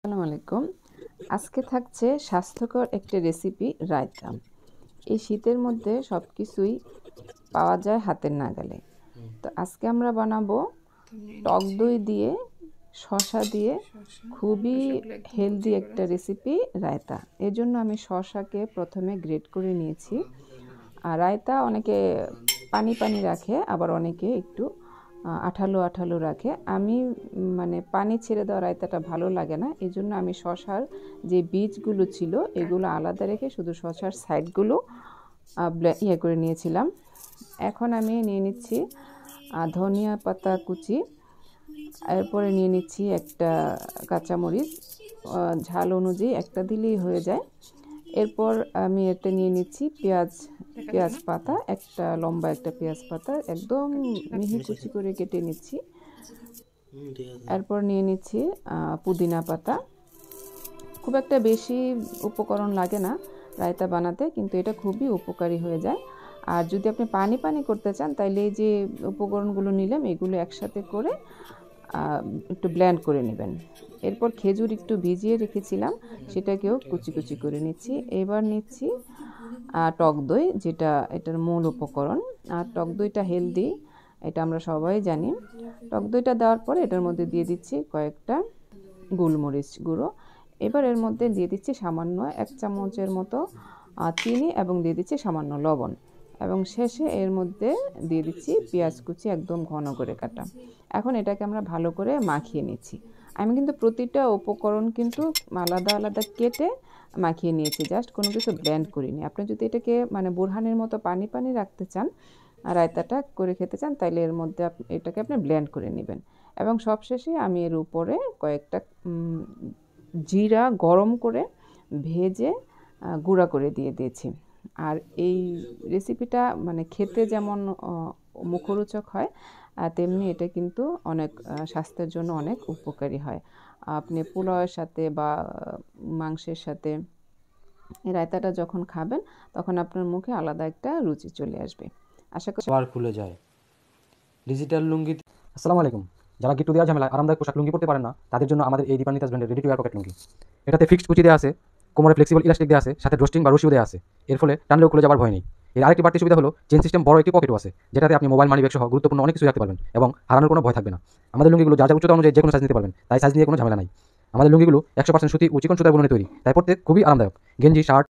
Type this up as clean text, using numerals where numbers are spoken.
আসসালামু আলাইকুম। আজকে থাকছে স্বাস্থ্যকর একটি রেসিপি রায়তা। এই শীতের মধ্যে সব কিছুই পাওয়া যায় হাতের নাগালে। তো আজকে আমরা বানাবো টক দই দিয়ে, শসা দিয়ে খুবই হেলদি একটা রেসিপি রায়তা। এর জন্য আমি শসাকে প্রথমে গ্রেট করে নিয়েছি। আর রায়তা অনেকে পানি পানি রাখে, আবার অনেকে একটু আঠালো আঠালো রাখে। আমি মানে পানি ছেড়ে দেওয়া রায়তাটা ভালো লাগে না, এই জন্য আমি শসার যে বীজগুলো ছিল এগুলো আলাদা রেখে শুধু শসার সাইডগুলো করে নিয়েছিলাম। এখন আমি নিয়ে নিচ্ছি ধনিয়া পাতা কুচি, এরপরে নিয়ে নিচ্ছি একটা কাঁচামরিচ, ঝাল অনুযায়ী একটা দিলেই হয়ে যায়। এরপর আমি এটা নিয়ে নিচ্ছি পেঁয়াজ পাতা, একটা লম্বা একটা পেঁয়াজ পাতা একদম মিহি কুচি করে কেটে নিচ্ছি। এরপর নিয়ে নিচ্ছি পুদিনা পাতা। খুব একটা বেশি উপকরণ লাগে না রায়তা বানাতে, কিন্তু এটা খুবই উপকারী হয়ে যায়। আর যদি আপনি পানি পানি করতে চান তাহলে এই যে উপকরণগুলো নিলাম এগুলো একসাথে করে একটু ব্লেন্ড করে নেবেন। এরপর খেজুর একটু ভিজিয়ে রেখেছিলাম, সেটাকেও কুচি কুচি করে নিচ্ছি। এবার নিচ্ছি টক দই, যেটা এটার মূল উপকরণ। আর টক দইটা হেলদি, এটা আমরা সবাই জানি। টক দইটা দেওয়ার পরে এটার মধ্যে দিয়ে দিচ্ছি কয়েকটা গোলমরিচ গুঁড়ো। এবার এর মধ্যে দিয়ে দিচ্ছি সামান্য 1 চামচের মতো চিনি এবং দিয়ে দিচ্ছি সামান্য লবণ, এবং শেষে এর মধ্যে দিয়ে দিচ্ছি পেঁয়াজ কুচি একদম ঘন করে কাটা। এখন এটাকে আমরা ভালো করে মাখিয়ে নিচ্ছি। আমি কিন্তু প্রতিটা উপকরণ কিন্তু আলাদা আলাদা কেটে মাখিয়ে নিয়েছি, জাস্ট কোনো কিছু ব্লেন্ড করিনি। আপনি যদি এটাকে মানে বোরহানের মতো পানি পানি রাখতে চান, রায়তাটা করে খেতে চান, তাহলে এর মধ্যে এটাকে আপনি ব্লেন্ড করে নেবেন। এবং সবশেষে আমি এর উপরে কয়েকটা জিরা গরম করে ভেজে গুঁড়া করে দিয়ে দিয়েছি। আর এই রেসিপিটা মানে খেতে যেমন মুখরোচক হয়, তেমনি এটা কিন্তু অনেক স্বাস্থ্যের জন্য অনেক উপকারী হয়। আপনি পোলাওয়ের সাথে বা মাংসের সাথে এই রায়তাটা যখন খাবেন তখন আপনার মুখে আলাদা একটা রুচি চলে আসবে। আশা করি খুলে যায় ডিজিটাল লুঙ্গি। আসসালামু আলাইকুম। যারা গিট্টু দেওয়ার ঝামেলায় আরামদায়ক পোশাক লুঙ্গি পড়তে পারেন না, তাদের জন্য আমাদের এই দীপান্বিতাস ব্র্যান্ডের রেডি টু ওয়্যার পকেট লুঙ্গি। এটাতে ফিক্সড কুচি দেওয়া আছে, কোমরে ফ্লেক্সিবল ইলাস্টিক দেওয়া আছে, সাথে ড্রস্টিং বা রশিও দেওয়া আছে। এর ফলে টানলেও খুলে যাবার ভয় নেই। এর আরেকটি বাড়তি সুবিধা হলো চেন সিস্টেম বড় একটি পকেটও আছে, যেটাতে আপনি মোবাইল মানি ব্যাগ সহ গুরুত্বপূর্ণ অনেক কিছু রাখতে পারবেন এবং হারানোর কোনো ভয় থাকবে না। আমাদের লুঙ্গিগুলো যার যার উচ্চতা অনুযায়ী যে কোনো সাইজ নিতে পারবেন, তাই সাইজ নিয়ে কোনো ঝামেলা নাই। আমাদের লুঙ্গিগুলো 100% সুতি ও চিকন সুতার বুননে তৈরি, তাই পড়তে খুবই আরামদায়ক। গেঞ্জি, শার্ট,